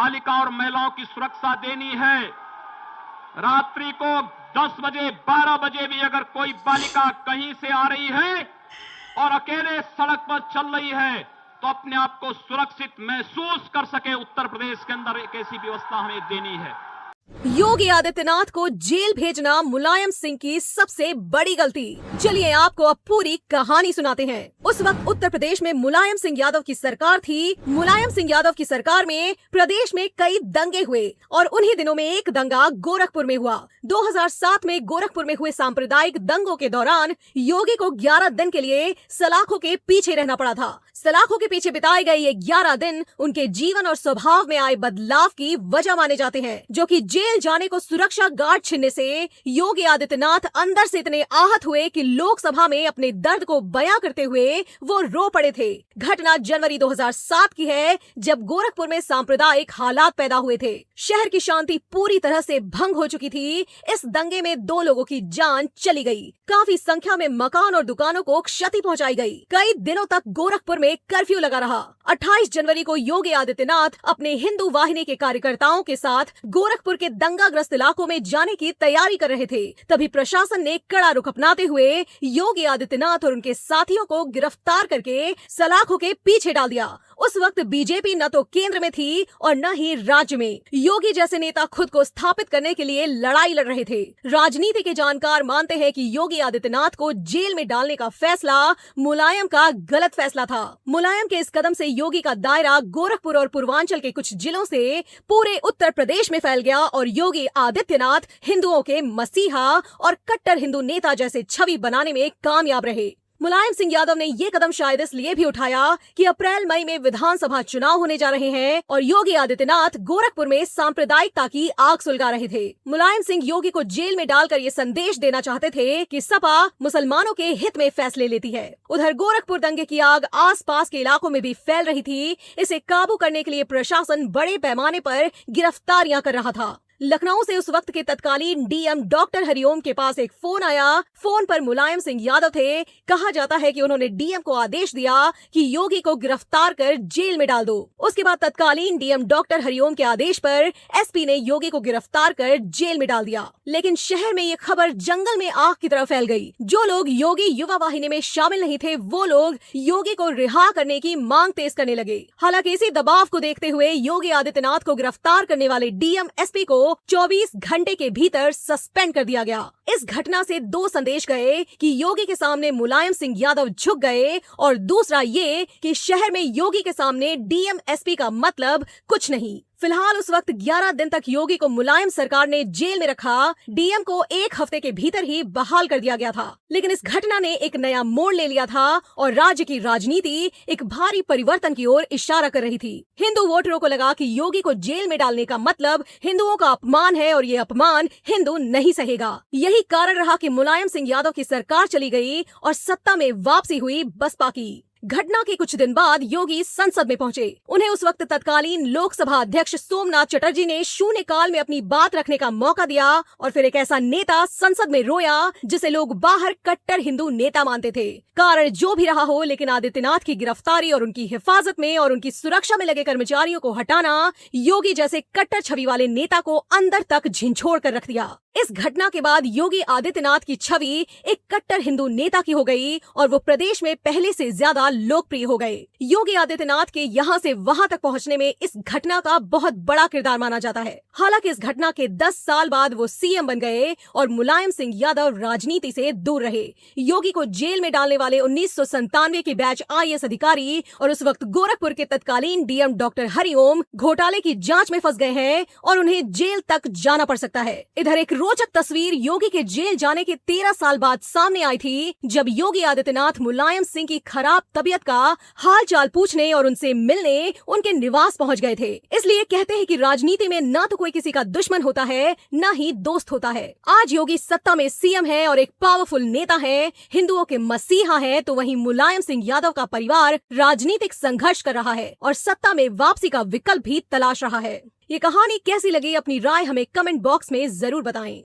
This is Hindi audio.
बालिका और महिलाओं की सुरक्षा देनी है। रात्रि को 10 बजे 12 बजे भी अगर कोई बालिका कहीं से आ रही है और अकेले सड़क पर चल रही है तो अपने आप को सुरक्षित महसूस कर सके, उत्तर प्रदेश के अंदर एक ऐसी व्यवस्था हमें देनी है। योगी आदित्यनाथ को जेल भेजना मुलायम सिंह की सबसे बड़ी गलती। चलिए आपको अब पूरी कहानी सुनाते हैं। उस वक्त उत्तर प्रदेश में मुलायम सिंह यादव की सरकार थी। मुलायम सिंह यादव की सरकार में प्रदेश में कई दंगे हुए और उन्हीं दिनों में एक दंगा गोरखपुर में हुआ। 2007 में गोरखपुर में हुए सांप्रदायिक दंगों के दौरान योगी को 11 दिन के लिए सलाखों के पीछे रहना पड़ा था। सलाखों के पीछे बिताए गए ये 11 दिन उनके जीवन और स्वभाव में आए बदलाव की वजह माने जाते हैं, जो कि जेल जाने को सुरक्षा गार्ड छीनने से योगी आदित्यनाथ अंदर से इतने आहत हुए कि लोकसभा में अपने दर्द को बयां करते हुए वो रो पड़े थे। घटना जनवरी 2007 की है, जब गोरखपुर में सांप्रदायिक हालात पैदा हुए थे। शहर की शांति पूरी तरह से भंग हो चुकी थी। इस दंगे में 2 लोगों की जान चली गई। काफी संख्या में मकान और दुकानों को क्षति पहुंचाई गई। कई दिनों तक गोरखपुर में कर्फ्यू लगा रहा। 28 जनवरी को योगी आदित्यनाथ अपने हिंदू वाहिनी के कार्यकर्ताओं के साथ गोरखपुर के दंगाग्रस्त इलाकों में जाने की तैयारी कर रहे थे। तभी प्रशासन ने कड़ा रुख अपनाते हुए योगी आदित्यनाथ और उनके साथियों को गिरफ्तार करके सलाखों के पीछे डाल दिया। उस वक्त बीजेपी न तो केंद्र में थी और न ही राज्य में। योगी जैसे नेता खुद को स्थापित करने के लिए लड़ाई लड़ रहे थे। राजनीति के जानकार मानते हैं कि योगी आदित्यनाथ को जेल में डालने का फैसला मुलायम का गलत फैसला था। मुलायम के इस कदम से योगी का दायरा गोरखपुर और पूर्वांचल के कुछ जिलों से पूरे उत्तर प्रदेश में फैल गया और योगी आदित्यनाथ हिंदुओं के मसीहा और कट्टर हिंदू नेता जैसे छवि बनाने में कामयाब रहे। मुलायम सिंह यादव ने ये कदम शायद इसलिए भी उठाया कि अप्रैल मई में विधानसभा चुनाव होने जा रहे हैं और योगी आदित्यनाथ गोरखपुर में सांप्रदायिकता की आग सुलगा रहे थे। मुलायम सिंह योगी को जेल में डालकर ये संदेश देना चाहते थे कि सपा मुसलमानों के हित में फैसले लेती है। उधर गोरखपुर दंगे की आग आसपास के इलाकों में भी फैल रही थी। इसे काबू करने के लिए प्रशासन बड़े पैमाने पर गिरफ्तारियां कर रहा था। लखनऊ से उस वक्त के तत्कालीन डीएम डॉक्टर हरिओम के पास एक फोन आया। फोन पर मुलायम सिंह यादव थे। कहा जाता है कि उन्होंने डीएम को आदेश दिया कि योगी को गिरफ्तार कर जेल में डाल दो। उसके बाद तत्कालीन डीएम डॉक्टर हरिओम के आदेश पर एसपी ने योगी को गिरफ्तार कर जेल में डाल दिया। लेकिन शहर में ये खबर जंगल में आग की तरह फैल गई। जो लोग योगी युवा वाहिनी में शामिल नहीं थे, वो लोग योगी को रिहा करने की मांग तेज करने लगे। हालांकि इसी दबाव को देखते हुए योगी आदित्यनाथ को गिरफ्तार करने वाले डीएम एसपी को 24 घंटे के भीतर सस्पेंड कर दिया गया। इस घटना से 2 संदेश गए कि योगी के सामने मुलायम सिंह यादव झुक गए और दूसरा ये कि शहर में योगी के सामने डीएम एसपी का मतलब कुछ नहीं। फिलहाल उस वक्त 11 दिन तक योगी को मुलायम सरकार ने जेल में रखा। डीएम को 1 हफ्ते के भीतर ही बहाल कर दिया गया था। लेकिन इस घटना ने एक नया मोड़ ले लिया था और राज्य की राजनीति एक भारी परिवर्तन की ओर इशारा कर रही थी। हिंदू वोटरों को लगा कि योगी को जेल में डालने का मतलब हिंदुओं का अपमान है और ये अपमान हिंदू नहीं सहेगा। यही कारण रहा कि मुलायम सिंह यादव की सरकार चली गई और सत्ता में वापसी हुई बसपा की। घटना के कुछ दिन बाद योगी संसद में पहुंचे। उन्हें उस वक्त तत्कालीन लोकसभा अध्यक्ष सोमनाथ चटर्जी ने शून्यकाल में अपनी बात रखने का मौका दिया और फिर एक ऐसा नेता संसद में रोया जिसे लोग बाहर कट्टर हिंदू नेता मानते थे। कारण जो भी रहा हो, लेकिन आदित्यनाथ की गिरफ्तारी और उनकी हिफाजत में और उनकी सुरक्षा में लगे कर्मचारियों को हटाना योगी जैसे कट्टर छवि वाले नेता को अंदर तक झिंझोड़ कर रख दिया। इस घटना के बाद योगी आदित्यनाथ की छवि एक कट्टर हिंदू नेता की हो गई और वो प्रदेश में पहले से ज्यादा लोकप्रिय हो गए। योगी आदित्यनाथ के यहाँ से वहाँ तक पहुँचने में इस घटना का बहुत बड़ा किरदार माना जाता है। हालांकि इस घटना के 10 साल बाद वो सीएम बन गए और मुलायम सिंह यादव राजनीति से दूर रहे। योगी को जेल में डालने वाले 1997 के बैच आईएएस अधिकारी और उस वक्त गोरखपुर के तत्कालीन डीएम डॉक्टर हरिओम घोटाले की जांच में फंस गए हैं और उन्हें जेल तक जाना पड़ सकता है। इधर एक रोचक तस्वीर योगी के जेल जाने के 13 साल बाद सामने आई थी, जब योगी आदित्यनाथ मुलायम सिंह की खराब तबीयत का हाल चाल पूछने और उनसे मिलने उनके निवास पहुंच गए थे। इसलिए कहते हैं कि राजनीति में न तो कोई किसी का दुश्मन होता है, न ही दोस्त होता है। आज योगी सत्ता में सीएम है और एक पावरफुल नेता है, हिंदुओं के मसीहा है, तो वहीं मुलायम सिंह यादव का परिवार राजनीतिक संघर्ष कर रहा है और सत्ता में वापसी का विकल्प भी तलाश रहा है। ये कहानी कैसी लगी, अपनी राय हमें कमेंट बॉक्स में जरूर बताएं।